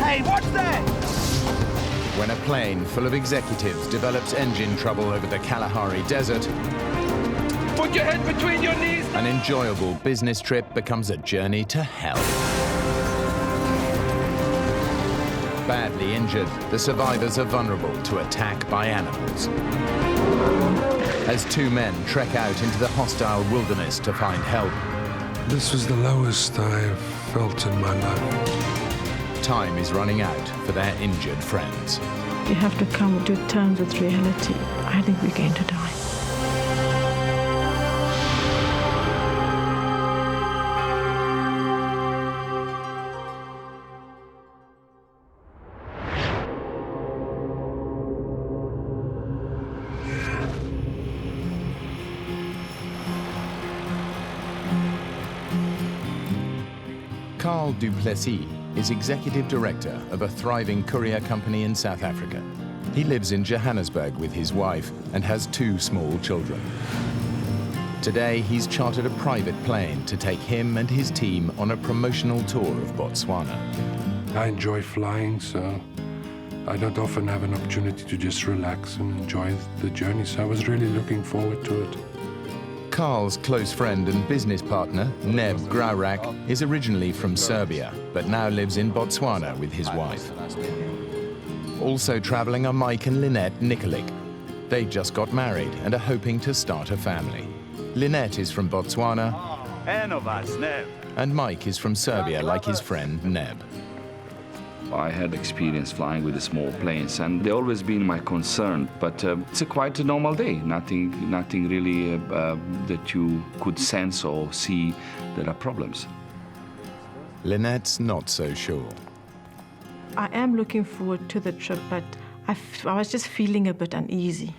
Hey, what's that? When a plane full of executives develops engine trouble over the Kalahari Desert, Put your head between your knees. an enjoyable business trip becomes a journey to hell. Badly injured, the survivors are vulnerable to attack by animals. As two men trek out into the hostile wilderness to find help, This was the lowest I have felt in my life. time is running out for their injured friends. You have to come to terms with reality. I think we're going to die. Carl Duplessis is executive director of a thriving courier company in South Africa. He lives in Johannesburg with his wife and has two small children. Today, he's chartered a private plane to take him and his team on a promotional tour of Botswana. I enjoy flying, so I don't often have an opportunity to just relax and enjoy the journey, so I was really looking forward to it. Carl's close friend and business partner, Neb Graurak, is originally from Serbia, but now lives in Botswana with his wife. Also traveling are Mike and Lynette Nikolic. They just got married and are hoping to start a family. Lynette is from Botswana, and Mike is from Serbia like his friend Neb. I had experience flying with the small planes, and they always been my concern. But it's quite a normal day. Nothing really that you could sense or see there are problems. Lynette's not so sure. I am looking forward to the trip, but I was just feeling a bit uneasy.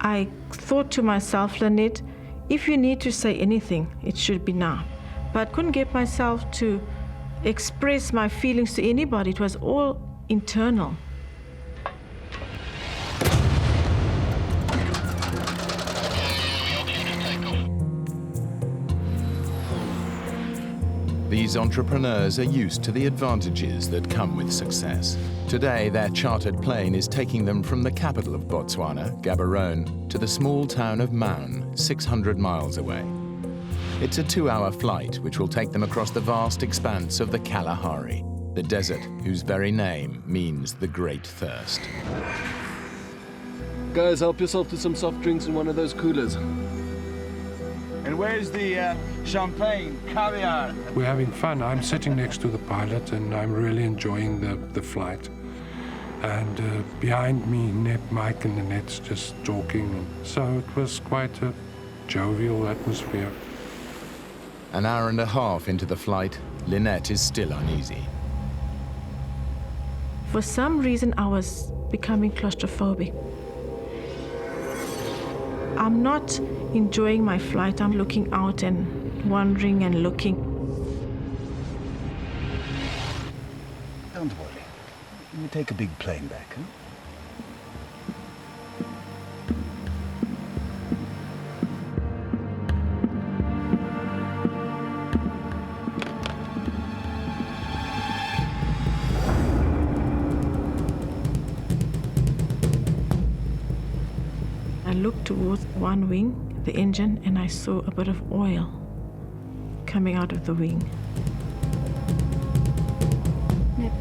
I thought to myself, Lynette, if you need to say anything, it should be now. But I couldn't get myself to express my feelings to anybody. It was all internal. These entrepreneurs are used to the advantages that come with success. Today, their chartered plane is taking them from the capital of Botswana, Gaborone, to the small town of Maun, 600 miles away. It's a 2-hour flight which will take them across the vast expanse of the Kalahari, the desert whose very name means the great thirst. Guys, help yourself to some soft drinks in one of those coolers. And where's the champagne, caviar? We're having fun. I'm sitting next to the pilot and I'm really enjoying the flight. And behind me, Neb, Mike and Lynette's just talking. So it was quite a jovial atmosphere. An hour and a half into the flight, Lynette is still uneasy. For some reason, I was becoming claustrophobic. I'm not enjoying my flight. I'm looking out and wondering and looking. Don't worry. You take a big plane back, huh? I looked towards one wing, the engine, and I saw a bit of oil coming out of the wing. Neb.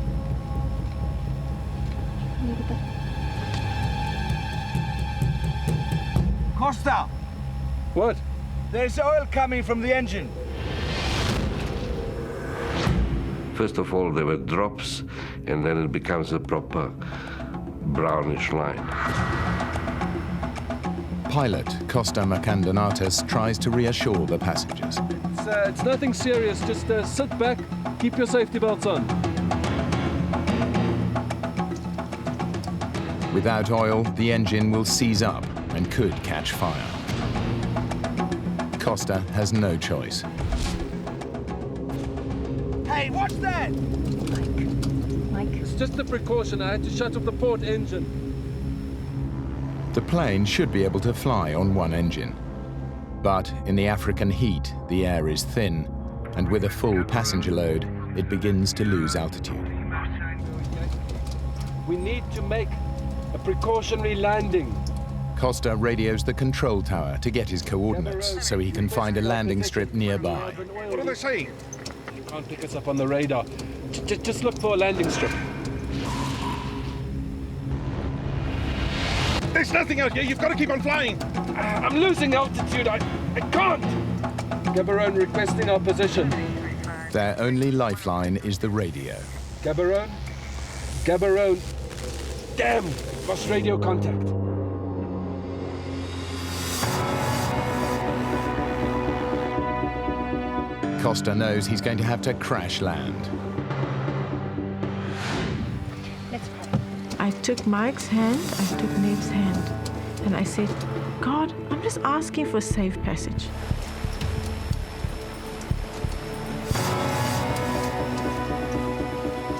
Look at that. Costa, What? there's oil coming from the engine. First of all, there were drops, and then it becomes a proper brownish line. Pilot Costa Macandonatis tries to reassure the passengers. It's nothing serious. Just sit back, keep your safety belts on. Without oil, the engine will seize up and could catch fire. Costa has no choice. Hey, what's that? Mike. It's just a precaution. I had to shut off the port engine. The plane should be able to fly on one engine. But in the African heat, the air is thin, and with a full passenger load, it begins to lose altitude. We need to make a precautionary landing. Costa radios the control tower to get his coordinates so he can find a landing strip nearby. What are they saying? You can't pick us up on the radar. Just look for a landing strip. There's nothing out here. You've got to keep on flying. I'm losing altitude. I can't. Gaborone requesting our position. Their only lifeline is the radio. Gaborone? Gaborone. Damn! Lost radio contact. Costa knows he's going to have to crash land. I took Mike's hand, I took Neb's hand, and I said, God, I'm just asking for safe passage.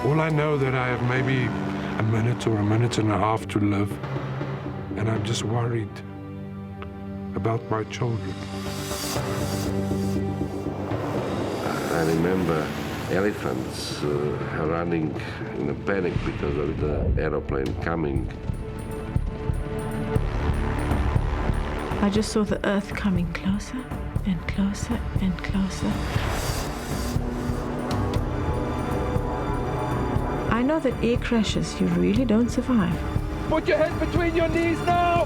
All I know that I have maybe a minute or a minute and a half to live, and I'm just worried about my children. I remember elephants running in a panic because of the aeroplane coming. I just saw the earth coming closer and closer and closer. I know that air crashes, you really don't survive. Put your head between your knees now!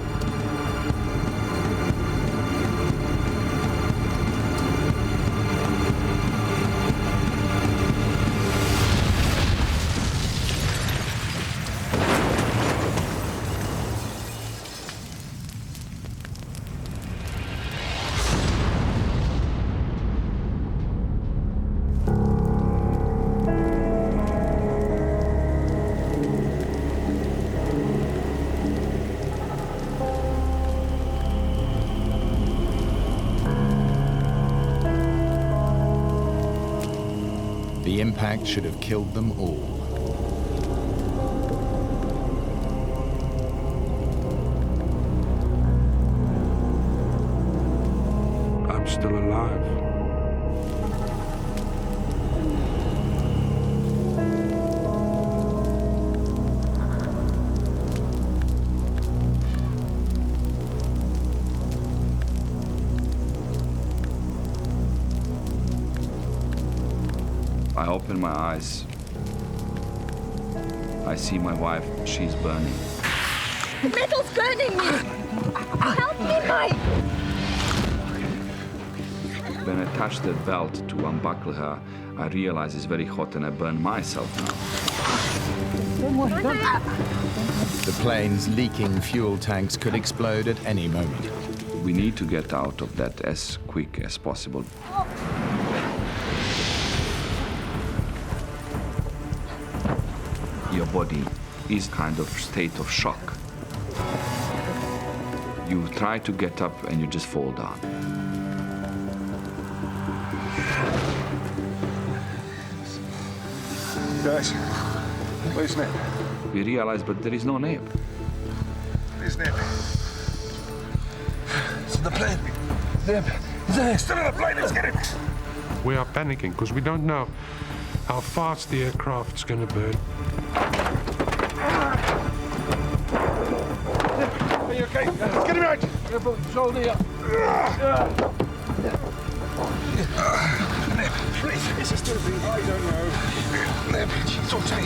The impact should have killed them all. I'm still alive. I open my eyes. I see my wife. She's burning. The metal's burning me! Help me, Mike! When I touch the belt to unbuckle her, I realize it's very hot and I burn myself now. The plane's leaking fuel tanks could explode at any moment. We need to get out of that as quick as possible. Your body is kind of state of shock. You try to get up and you just fall down. Guys, where's Neb? We realize, but there is no name. Where's Neb? It's in the plane. Neb, there. Still in the plane. Let's get him. We are panicking because we don't know how fast the aircraft's going to burn. Are you okay? Get him out. Careful, shoulder up. Neb, please. Is he still breathing? I don't know. Neb, talk to me.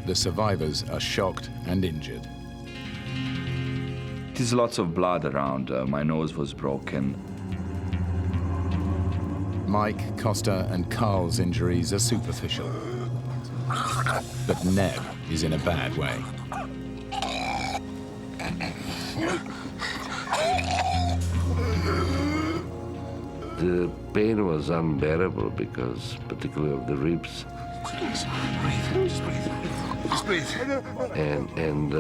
The survivors are shocked and injured. There's lots of blood around. My nose was broken. Mike, Costa, and Carl's injuries are superficial. But Neb is in a bad way. The pain was unbearable because, particularly of the ribs. Just breathe. Just breathe. And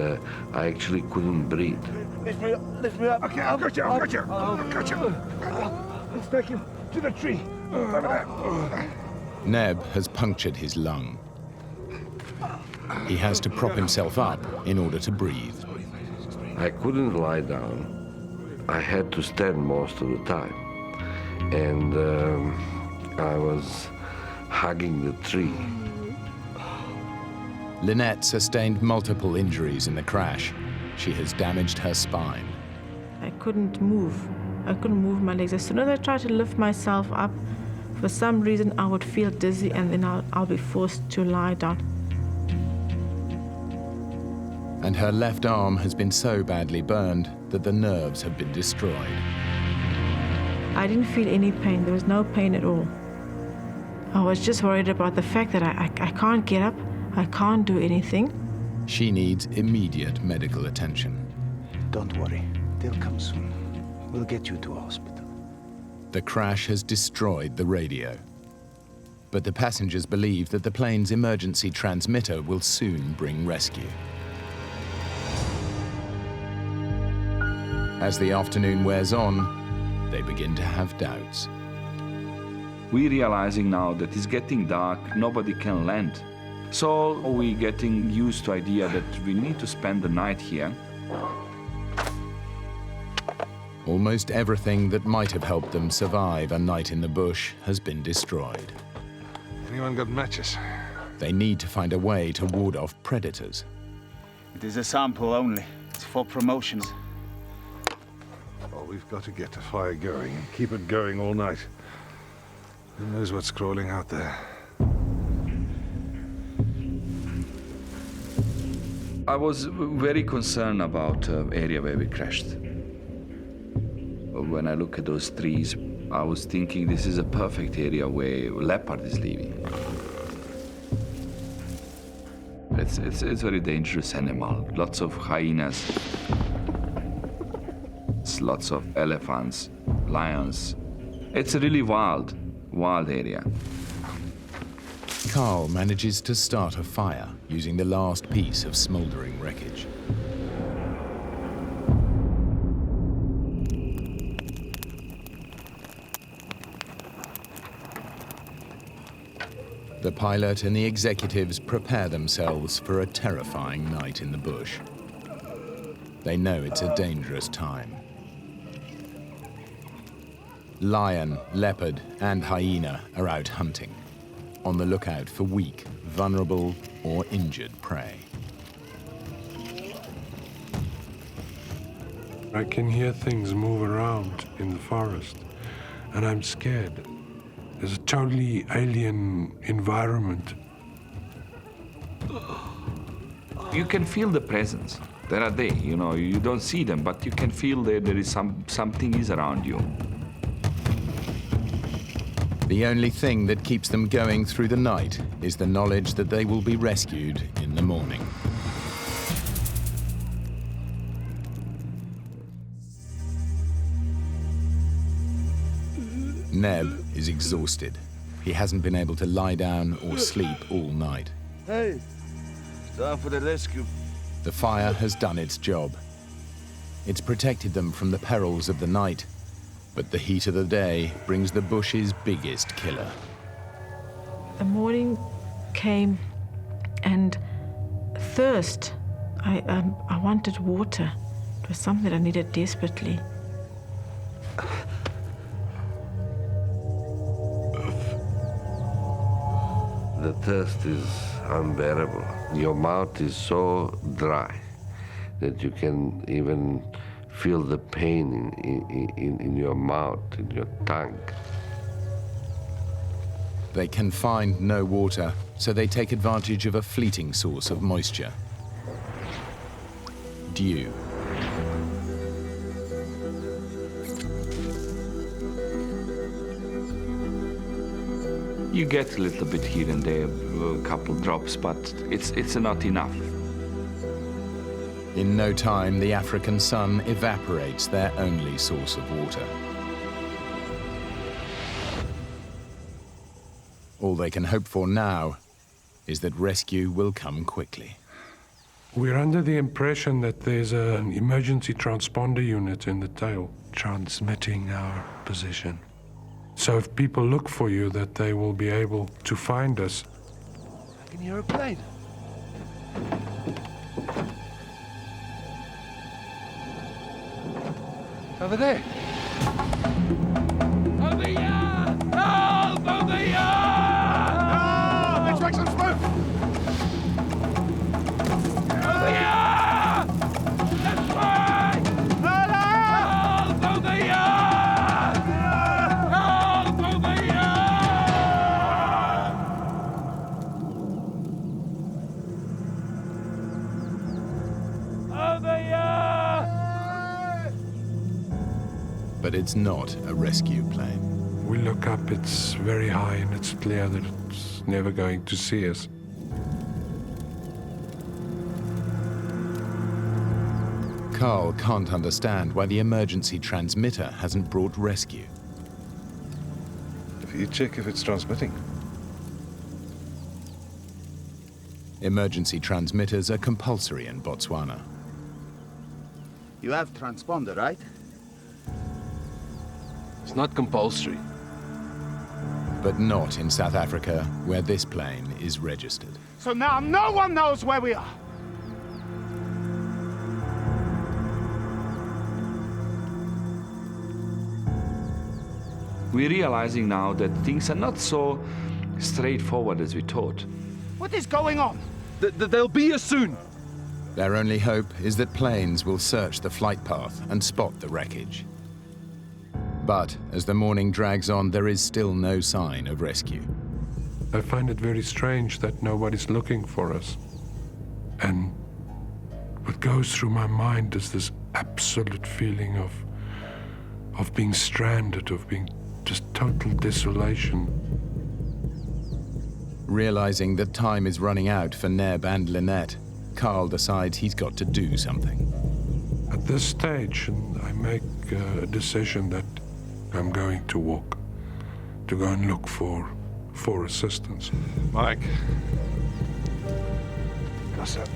I actually couldn't breathe. Lift me up. Okay, I've got you. Let's take him to the tree. Over there. Neb has punctured his lung. He has to prop himself up in order to breathe. I couldn't lie down. I had to stand most of the time. And I was hugging the tree. Lynette sustained multiple injuries in the crash. She has damaged her spine. I couldn't move. I couldn't move my legs. As soon as I tried to lift myself up, for some reason I would feel dizzy and then I'll be forced to lie down. And her left arm has been so badly burned that the nerves have been destroyed. I didn't feel any pain. There was no pain at all. I was just worried about the fact that I can't get up. I can't do anything. She needs immediate medical attention. Don't worry. They'll come soon. We'll get you to hospital. The crash has destroyed the radio. But the passengers believe that the plane's emergency transmitter will soon bring rescue. As the afternoon wears on, they begin to have doubts. We're realizing now that it's getting dark, nobody can land. So we're getting used to the idea that we need to spend the night here. Almost everything that might have helped them survive a night in the bush has been destroyed. Anyone got matches? They need to find a way to ward off predators. It is a sample only. It's for promotions. Well, we've got to get the fire going and keep it going all night. Who knows what's crawling out there? I was very concerned about the area where we crashed. When I look at those trees, I was thinking this is a perfect area where leopard is living. It's a very dangerous animal. Lots of hyenas, lots of elephants, lions. It's a really wild area. Carl manages to start a fire using the last piece of smoldering wreckage. The pilot and the executives prepare themselves for a terrifying night in the bush. They know it's a dangerous time. Lion, leopard, and hyena are out hunting, on the lookout for weak, vulnerable, or injured prey. I can hear things move around in the forest, and I'm scared. There's a totally alien environment. You can feel the presence. There are they, you know, you don't see them, but you can feel there is something is around you. The only thing that keeps them going through the night is the knowledge that they will be rescued in the morning. Neb is exhausted. He hasn't been able to lie down or sleep all night. Hey, time for the rescue. The fire has done its job. It's protected them from the perils of the night, but the heat of the day brings the bush's biggest killer. The morning came and thirst. I wanted water. It was something that I needed desperately. The thirst is unbearable. Your mouth is so dry that you can even feel the pain in your mouth, in your tongue. They can find no water, so they take advantage of a fleeting source of moisture. Dew. You get a little bit here and there, a couple drops, but it's not enough. In no time, the African sun evaporates their only source of water. All they can hope for now is that rescue will come quickly. We're under the impression that there's an emergency transponder unit in the tail transmitting our position. So if people look for you, that they will be able to find us. I can hear a plane. Over there. Over here! Help! Over here! Ah! Let's make some smoke! Over here! That's right! Help! Over here! Help! Over here! Over here! But it's not a rescue plane. We look up, it's very high, and it's clear that it's never going to see us. Carl can't understand why the emergency transmitter hasn't brought rescue. If you check if it's transmitting. Emergency transmitters are compulsory in Botswana. You have transponder, right? It's not compulsory. But not in South Africa, where this plane is registered. So now no one knows where we are. We're realizing now that things are not so straightforward as we thought. What is going on? They'll be here soon. Their only hope is that planes will search the flight path and spot the wreckage. But as the morning drags on, there is still no sign of rescue. I find it very strange that nobody's looking for us. And what goes through my mind is this absolute feeling of being stranded, of being just total desolation. Realizing that time is running out for Neb and Lynette, Carl decides he's got to do something. At this stage, I make a decision that I'm going to walk, to go and look for assistance. Mike. Gossip.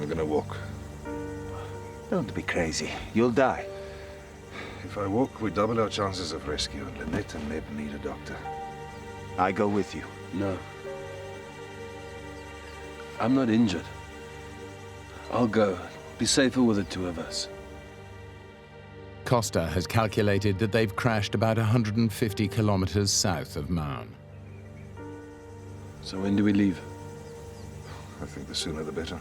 We're gonna walk. Don't be crazy. You'll die. If I walk, we double our chances of rescue, and Lynette and Neb need a doctor. I go with you. No. I'm not injured. I'll go. Be safer with the two of us. Costa has calculated that they've crashed about 150 kilometers south of Maun. So when do we leave? I think the sooner the better.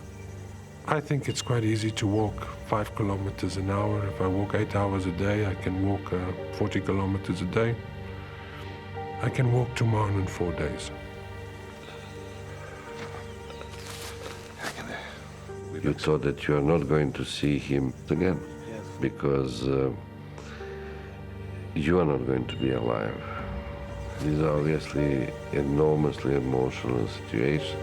I think it's quite easy to walk 5 kilometers an hour. If I walk 8 hours a day, I can walk 40 kilometers a day. I can walk to Maun in 4 days. You thought that you are not going to see him again, because you are not going to be alive. These are obviously enormously emotional situations.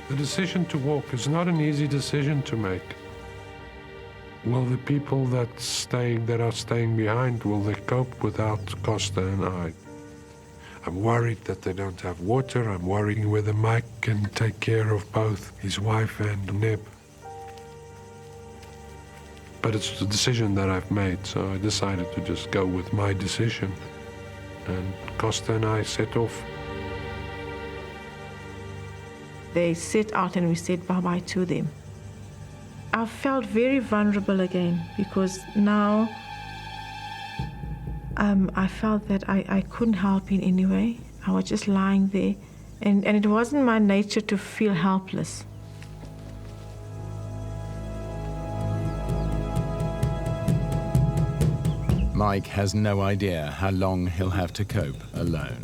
The decision to walk is not an easy decision to make. Will the people that are staying behind, will they cope without Costa and I? I'm worried that they don't have water. I'm worried whether Mike can take care of both his wife and Neb. But it's the decision that I've made, so I decided to just go with my decision. And Costa and I set off. They set out and we said bye-bye to them. I felt very vulnerable again because now I felt that I couldn't help in any way. I was just lying there, and it wasn't my nature to feel helpless. Mike has no idea how long he'll have to cope alone.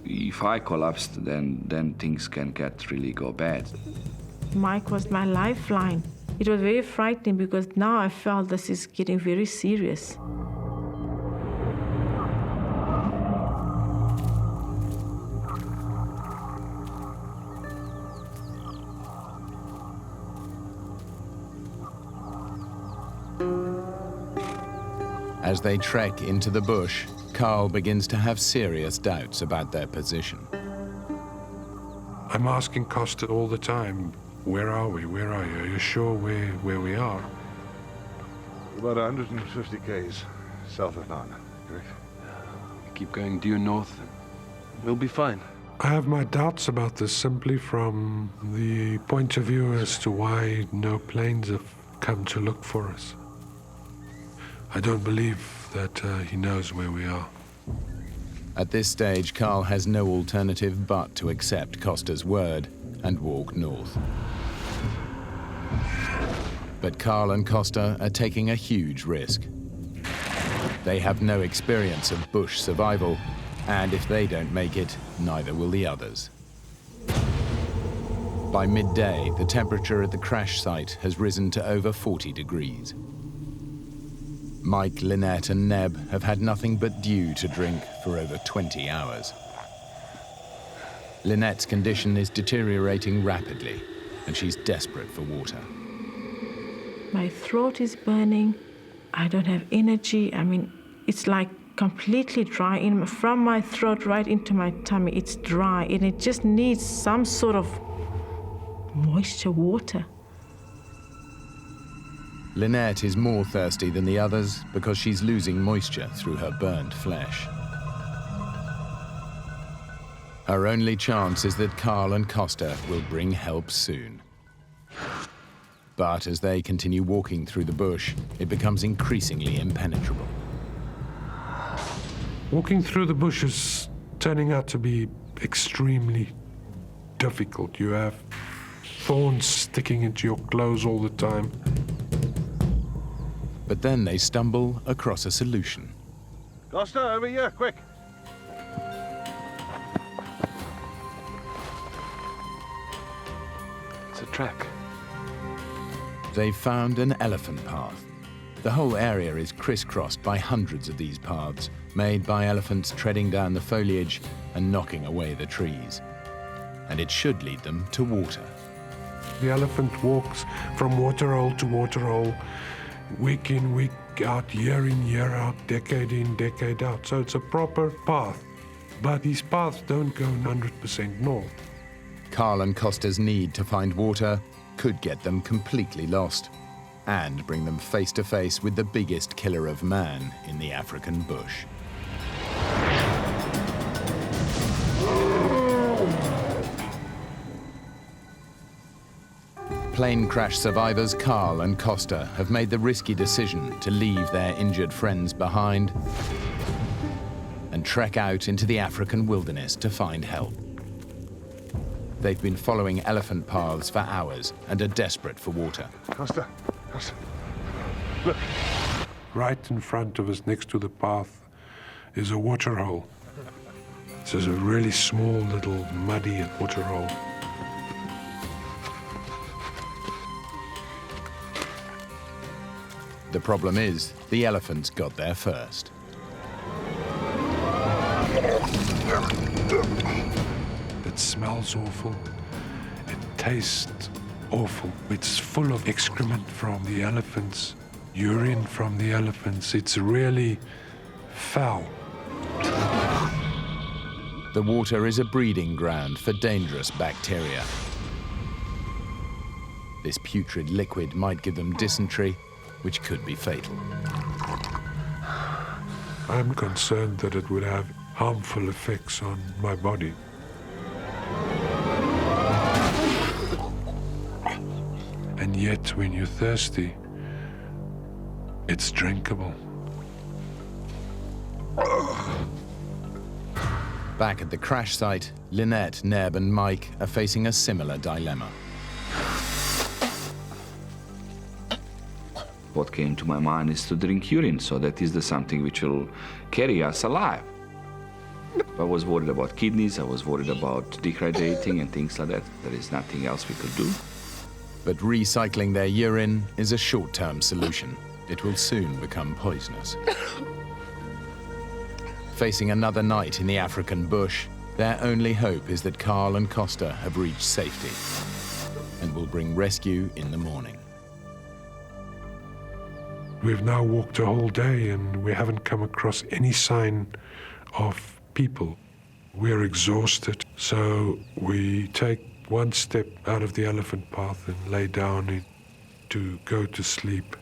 If I collapsed, then things can go bad. Mike was my lifeline. It was very frightening because now I felt this is getting very serious. As they trek into the bush, Carl begins to have serious doubts about their position. I'm asking Costa all the time, where are we? Where are you? Are you sure where we are? About 150 k's south of Nana, correct? Keep going due north. We'll be fine. I have my doubts about this simply from the point of view as to why no planes have come to look for us. I don't believe that he knows where we are. At this stage, Carl has no alternative but to accept Costa's word and walk north. But Carl and Costa are taking a huge risk. They have no experience of bush survival, and if they don't make it, neither will the others. By midday, the temperature at the crash site has risen to over 40 degrees. Mike, Lynette and Neb have had nothing but dew to drink for over 20 hours. Lynette's condition is deteriorating rapidly, and she's desperate for water. My throat is burning. I don't have energy. I mean, it's like completely dry. From my throat right into my tummy, it's dry, and it just needs some sort of moisture water. Lynette is more thirsty than the others because she's losing moisture through her burned flesh. Her only chance is that Carl and Costa will bring help soon. But as they continue walking through the bush, it becomes increasingly impenetrable. Walking through the bush is turning out to be extremely difficult. You have thorns sticking into your clothes all the time. But then they stumble across a solution. Costa, over here, quick! It's a track. They've found an elephant path. The whole area is crisscrossed by hundreds of these paths, made by elephants treading down the foliage and knocking away the trees. And it should lead them to water. The elephant walks from waterhole to waterhole, week in, week out, year in, year out, decade in, decade out. So it's a proper path. But these paths don't go 100% north. Carl and Costa's need to find water could get them completely lost and bring them face to face with the biggest killer of man in the African bush. Plane crash survivors Carl and Costa have made the risky decision to leave their injured friends behind and trek out into the African wilderness to find help. They've been following elephant paths for hours and are desperate for water. Costa, Costa, look. Right in front of us, next to the path, is a waterhole. It's just a really small, little, muddy waterhole. The problem is, the elephants got there first. It smells awful. It tastes awful. It's full of excrement from the elephants, urine from the elephants. It's really foul. The water is a breeding ground for dangerous bacteria. This putrid liquid might give them dysentery, which could be fatal. I'm concerned that it would have harmful effects on my body. And yet, when you're thirsty, it's drinkable. Back at the crash site, Lynette, Neb and Mike are facing a similar dilemma. What came to my mind is to drink urine, so that is the something which will carry us alive. I was worried about kidneys, I was worried about dehydrating and things like that. There is nothing else we could do. But recycling their urine is a short-term solution. It will soon become poisonous. Facing another night in the African bush, their only hope is that Carl and Costa have reached safety and will bring rescue in the morning. We've now walked a whole day and we haven't come across any sign of people. We're exhausted, so we take one step out of the elephant path and lay down to go to sleep.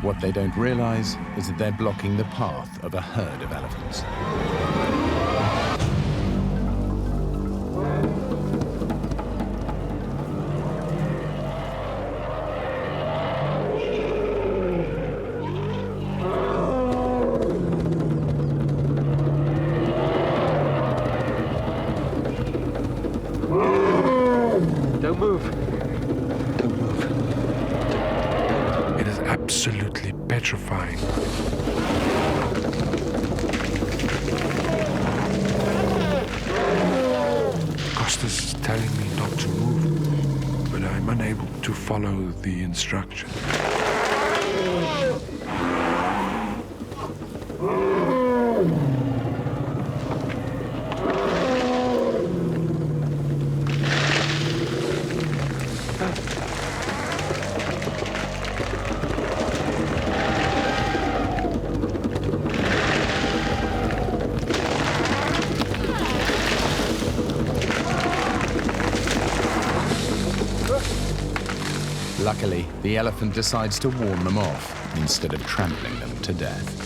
What they don't realize is that they're blocking the path of a herd of elephants. Don't move. Don't move. It is absolutely petrifying. Costas is telling me not to move, but I'm unable to follow the instructions. Luckily, the elephant decides to warn them off instead of trampling them to death.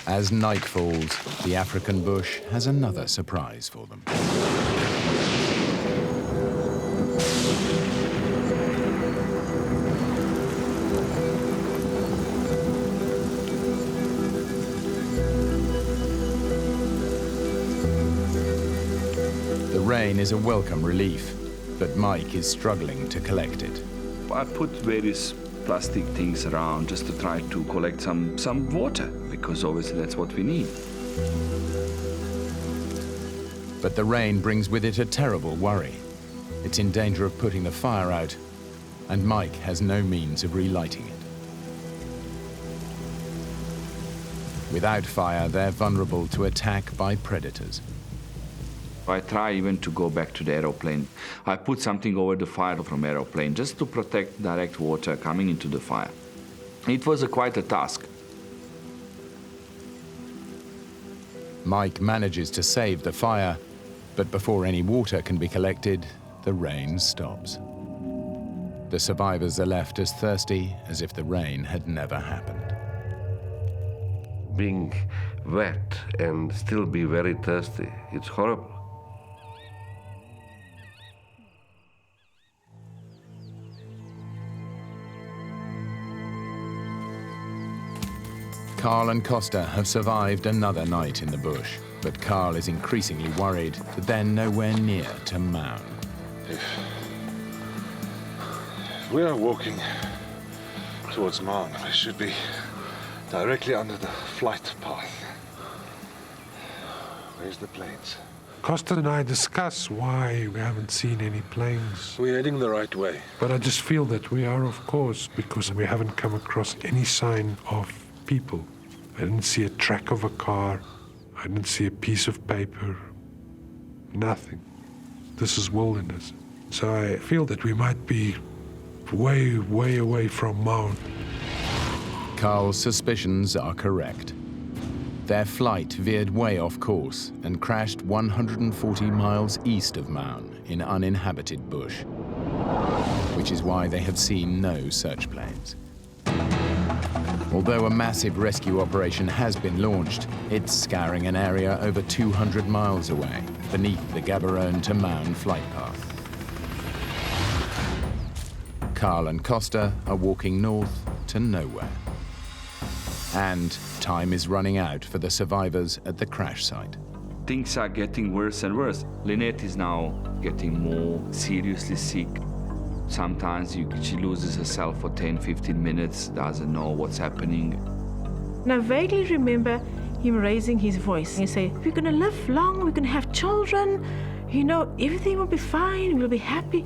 As night falls, the African bush has another surprise for them. The rain is a welcome relief, but Mike is struggling to collect it. I put various plastic things around just to try to collect some water, because obviously that's what we need. But the rain brings with it a terrible worry. It's in danger of putting the fire out, and Mike has no means of relighting it. Without fire, they're vulnerable to attack by predators. I try even to go back to the aeroplane. I put something over the fire from aeroplane just to protect direct water coming into the fire. It was quite a task. Mike manages to save the fire, but before any water can be collected, the rain stops. The survivors are left as thirsty as if the rain had never happened. Being wet and still be very thirsty, it's horrible. Carl and Costa have survived another night in the bush, but Carl is increasingly worried that they're nowhere near to Mound. If we are walking towards Mound, we should be directly under the flight path. Where's the planes? Costa and I discuss why we haven't seen any planes. We're heading the right way. But I just feel that we are, of course, because we haven't come across any sign of people. I didn't see a track of a car. I didn't see a piece of paper. Nothing. This is wilderness. So I feel that we might be way, way away from Mound. Carl's suspicions are correct. Their flight veered way off course and crashed 140 miles east of Mound in uninhabited bush, which is why they have seen no search planes. Although a massive rescue operation has been launched, it's scouring an area over 200 miles away, beneath the Gaborone to Mound flight path. Carl and Costa are walking north to nowhere. And time is running out for the survivors at the crash site. Things are getting worse and worse. Lynette is now getting more seriously sick. Sometimes she loses herself for 10-15 minutes, doesn't know what's happening. And I vaguely remember him raising his voice. He said, we're going to live long, we're going to have children, you know, everything will be fine, we'll be happy.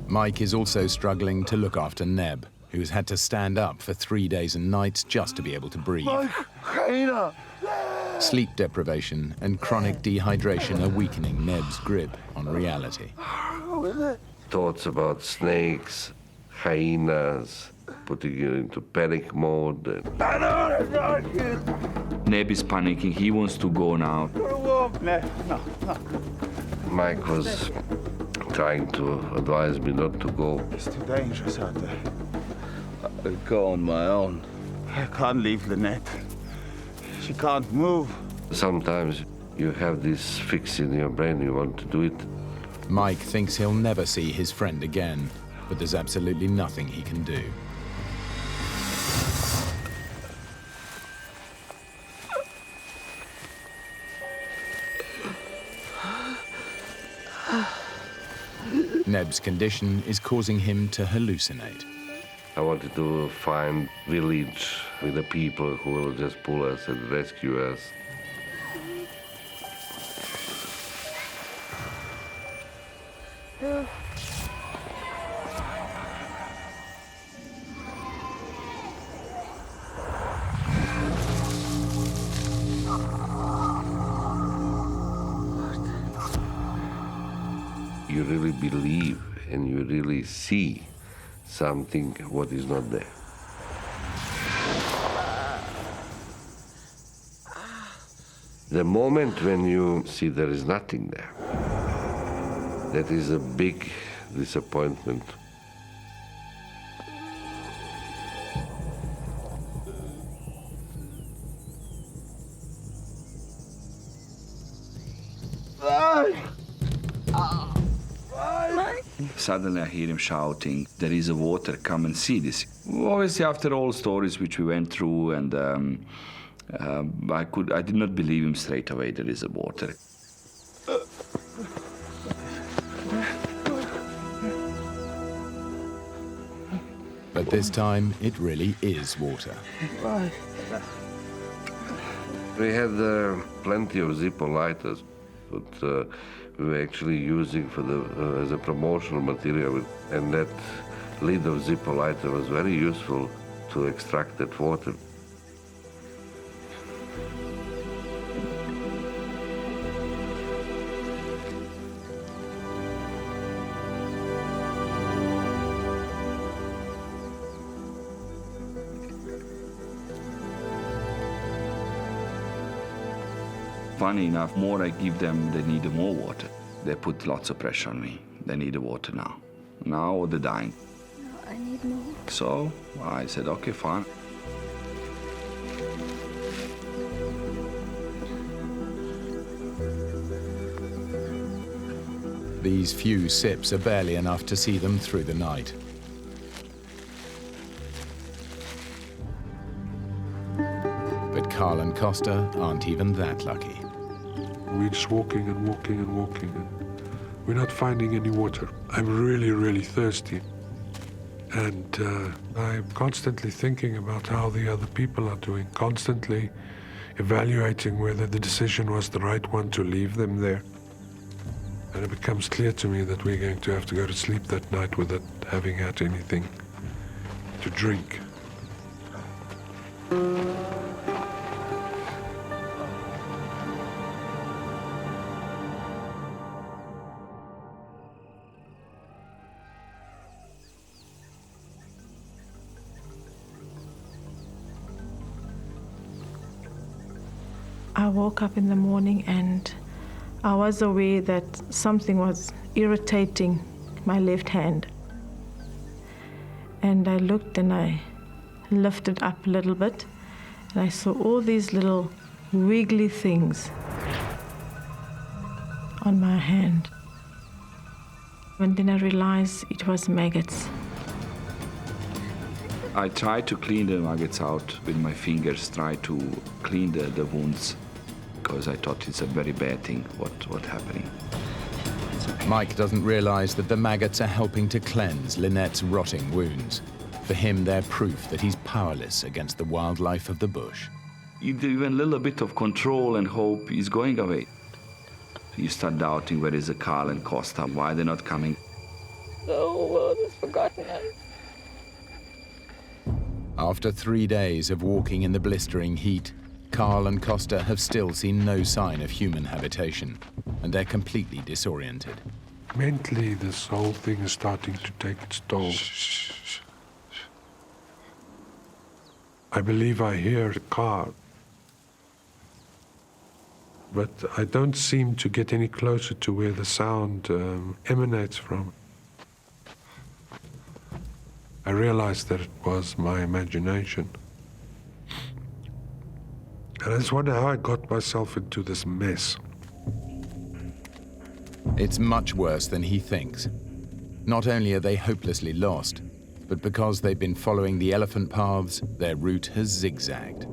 Mike is also struggling to look after Neb, who's had to stand up for 3 days and nights just to be able to breathe. Sleep deprivation and chronic dehydration are weakening Neb's grip on reality. Thoughts about snakes, hyenas, putting you into panic mode. Neb is panicking. He wants to go now. No. Mike was trying to advise me not to go. It's too dangerous out there. I'll go on my own. I can't leave Lynette. She can't move. Sometimes you have this fix in your brain, you want to do it. Mike thinks he'll never see his friend again, but there's absolutely nothing he can do. Neb's condition is causing him to hallucinate. I wanted to find village with the people who will just pull us and rescue us. You really believe and you really see something what is not there. The moment when you see there is nothing there, that is a big disappointment. Suddenly I hear him shouting, "There is a water, come and see this." Obviously, after all stories which we went through, and I did not believe him straight away, there is a water. But this time, it really is water. We had plenty of Zippo lighters, but we were actually using for as a promotional material, and that lid of Zippo lighter was very useful to extract that water. Funny enough, more I give them, they need more water. They put lots of pressure on me. They need the water now. Now or they're dying. No, I need more. So I said, okay, fine. These few sips are barely enough to see them through the night. But Carl and Costa aren't even that lucky. We're just walking and walking and walking, and we're not finding any water. I'm really, really thirsty. And I'm constantly thinking about how the other people are doing, constantly evaluating whether the decision was the right one to leave them there. And it becomes clear to me that we're going to have to go to sleep that night without having had anything to drink. I woke up in the morning and I was aware that something was irritating my left hand. And I looked and I lifted up a little bit and I saw all these little wiggly things on my hand. And then I realized it was maggots. I tried to clean the maggots out with my fingers, try to clean the wounds, because I thought it's a very bad thing what happening. Mike doesn't realize that the maggots are helping to cleanse Lynette's rotting wounds. For him, they're proof that he's powerless against the wildlife of the bush. Even a little bit of control and hope is going away. You start doubting, where is Carl and Costa? Why they're not coming? The whole world has forgotten us. After 3 days of walking in the blistering heat, Carl and Costa have still seen no sign of human habitation, and they're completely disoriented. Mentally, this whole thing is starting to take its toll. I believe I hear a car, but I don't seem to get any closer to where the sound emanates from. I realized that it was my imagination. And I just wonder how I got myself into this mess. It's much worse than he thinks. Not only are they hopelessly lost, but because they've been following the elephant paths, their route has zigzagged.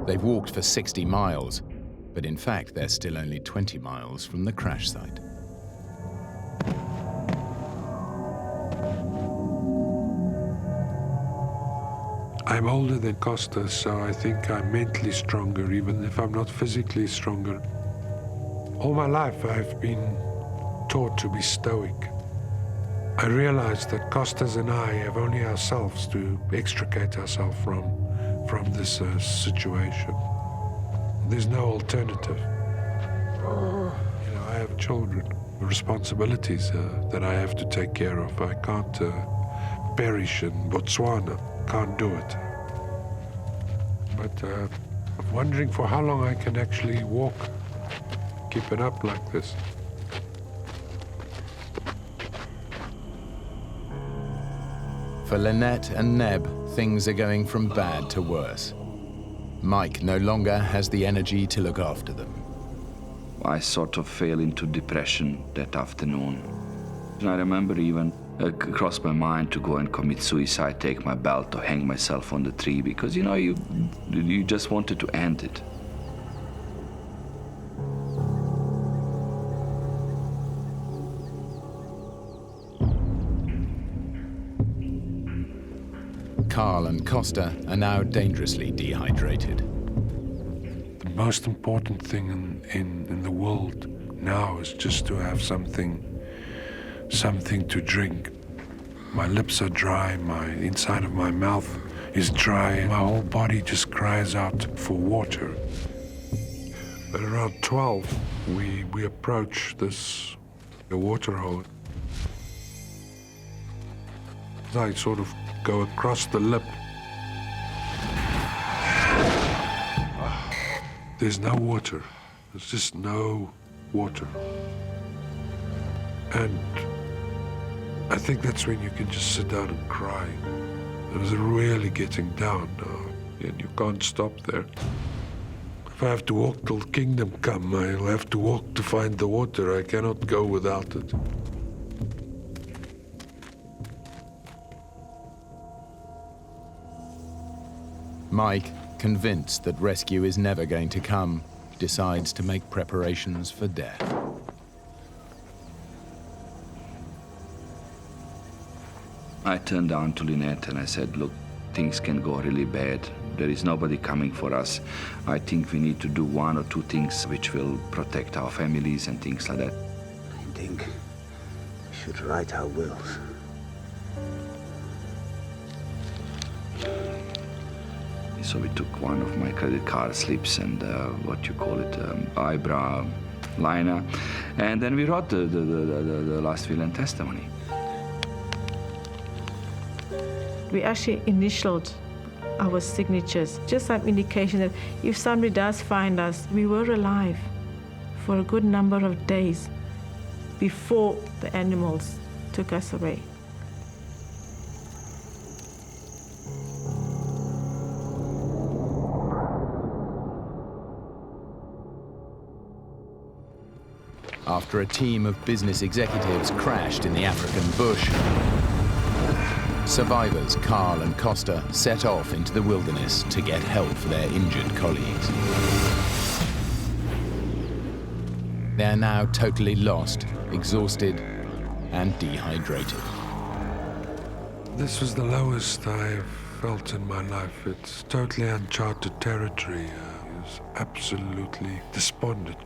They've walked for 60 miles, but in fact they're still only 20 miles from the crash site. I'm older than Costa, so I think I'm mentally stronger, even if I'm not physically stronger. All my life I've been taught to be stoic. I realize that Costas and I have only ourselves to extricate ourselves from this situation. There's no alternative. You know, I have children, responsibilities that I have to take care of. I can't perish in Botswana. Can't do it. But I'm wondering for how long I can actually walk, keep it up like this. For Lynette and Neb, things are going from bad to worse. Mike no longer has the energy to look after them. I sort of fell into depression that afternoon. I remember even it crossed my mind to go and commit suicide, take my belt or hang myself on the tree, because, you know, you just wanted to end it. Carl and Costa are now dangerously dehydrated. The most important thing in the world now is just to have something to drink. My lips are dry, my inside of my mouth is dry, my whole body just cries out for water. At around 12, we approach the water hole. I sort of go across the lip. There's no water. There's just no water. And I think that's when you can just sit down and cry. It was really getting down now, and you can't stop there. If I have to walk till kingdom come, I'll have to walk to find the water. I cannot go without it. Mike, convinced that rescue is never going to come, decides to make preparations for death. I turned down to Lynette and I said, look, things can go really bad. There is nobody coming for us. I think we need to do one or two things which will protect our families and things like that. I think we should write our wills. So we took one of my credit card slips and eyebrow liner, and then we wrote the last will and testimony. We actually initialed our signatures, just some indication that if somebody does find us, we were alive for a good number of days before the animals took us away. After a team of business executives crashed in the African bush, survivors Carl and Costa set off into the wilderness to get help for their injured colleagues. They are now totally lost, exhausted, and dehydrated. This was the lowest I've felt in my life. It's totally uncharted territory. I was absolutely despondent.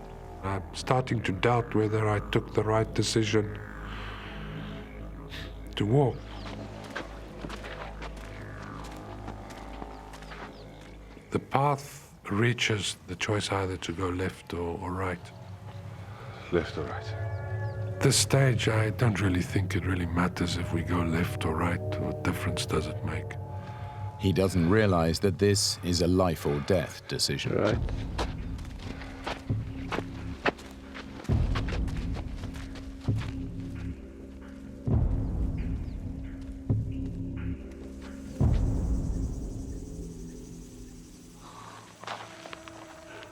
I'm starting to doubt whether I took the right decision to walk. The path reaches the choice either to go left or right. Left or right? At this stage, I don't really think it really matters if we go left or right. What difference does it make? He doesn't realize that this is a life or death decision. Right.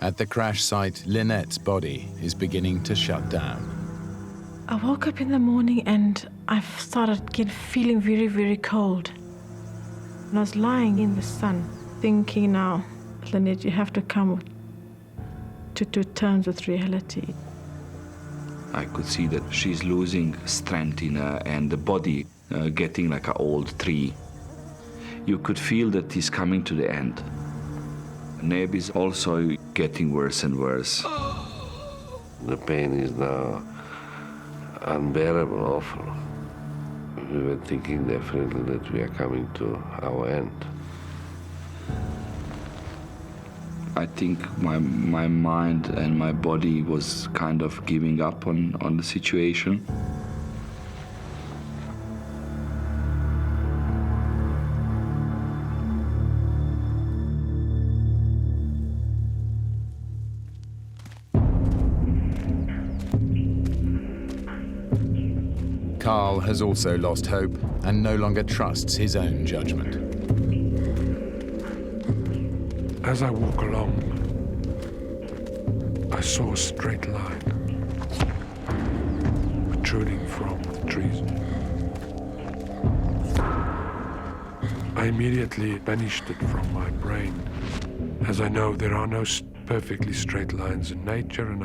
At the crash site, Lynette's body is beginning to shut down. I woke up in the morning and I started feeling very, very cold. And I was lying in the sun, thinking now, Lynette, you have to come to terms with reality. I could see that she's losing strength in her and the body getting like an old tree. You could feel that he's coming to the end. Neb is also getting worse and worse. The pain is now unbearable, awful. We were thinking definitely that we are coming to our end. I think my mind and my body was kind of giving up on the situation. Carl has also lost hope and no longer trusts his own judgment. As I walk along, I saw a straight line protruding from the trees. I immediately banished it from my brain, as I know there are no perfectly straight lines in nature, and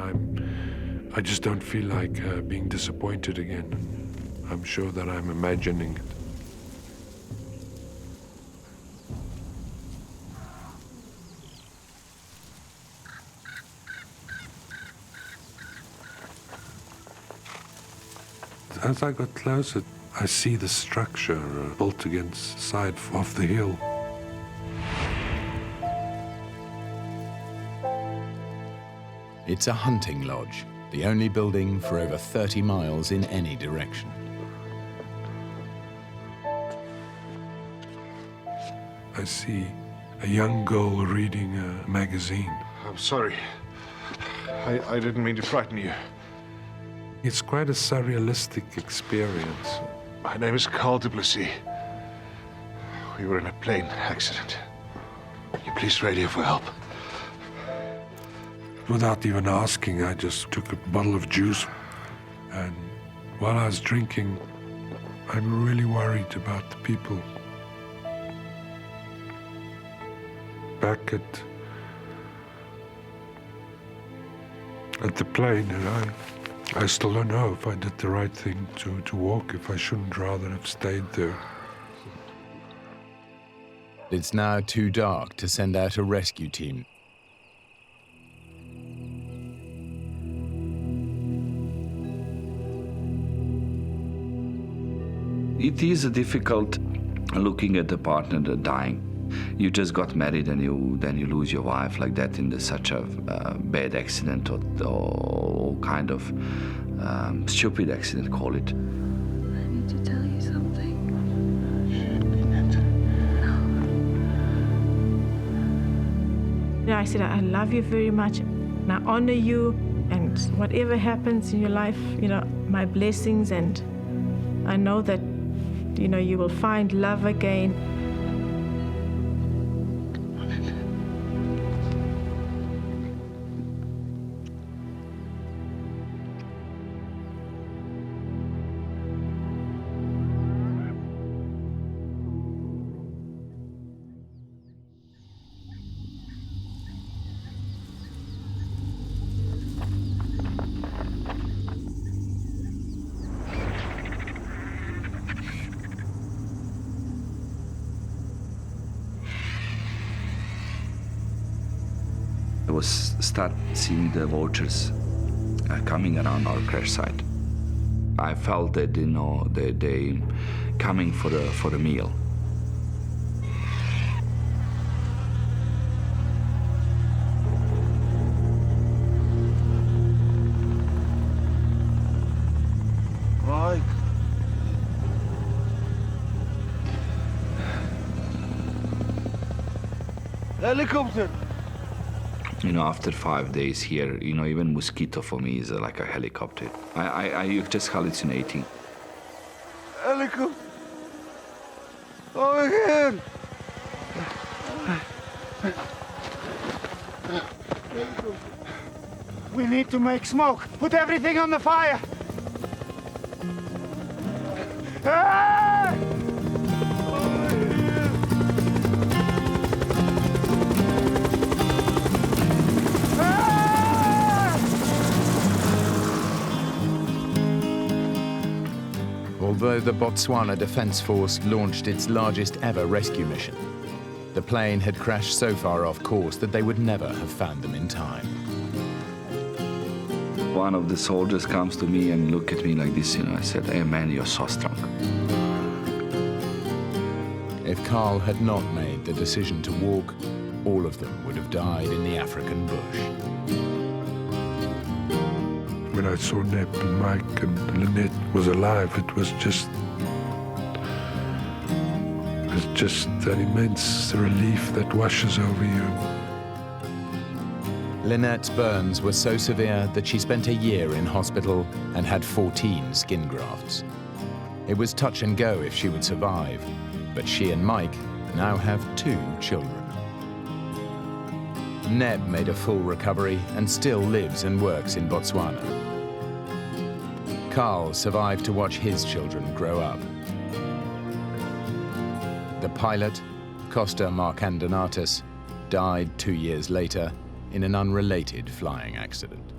I just don't feel like being disappointed again. I'm sure that I'm imagining it. As I got closer, I see the structure built against the side of the hill. It's a hunting lodge, the only building for over 30 miles in any direction. I see a young girl reading a magazine. I'm sorry. I didn't mean to frighten you. It's quite a surrealistic experience. My name is Carl du Plessis. We were in a plane accident. Can you please radio for help? Without even asking, I just took a bottle of juice. And while I was drinking, I'm really worried about the people. Back at the plane, and I still don't know if I did the right thing to walk, if I shouldn't rather have stayed there. It's now too dark to send out a rescue team. It is difficult looking at the partner that dying. You just got married and then you lose your wife like that in such a bad accident or kind of stupid accident, call it. I need to tell you something. I said, I love you very much, and I honor you, and whatever happens in your life, my blessings, and I know that, you will find love again. I start seeing the vultures coming around our crash site. I felt that they coming for the meal. Mike. Helicopter! You know, after 5 days here, you know, even mosquito for me is like a helicopter. You're just hallucinating. Helicopter! Over here! We need to make smoke. Put everything on the fire. Ah! Although the Botswana Defence Force launched its largest ever rescue mission, the plane had crashed so far off course that they would never have found them in time. One of the soldiers comes to me and look at me like this, you know. I said, "Hey man, you're so strong." If Carl had not made the decision to walk, all of them would have died in the African bush. When I saw Neb and Mike and Lynette was alive, it was just an immense relief that washes over you. Lynette's burns were so severe that she spent a year in hospital and had 14 skin grafts. It was touch and go if she would survive, but she and Mike now have 2 children. Neb made a full recovery and still lives and works in Botswana. Carl survived to watch his children grow up. The pilot, Costa Markandonatis, died 2 years later in an unrelated flying accident.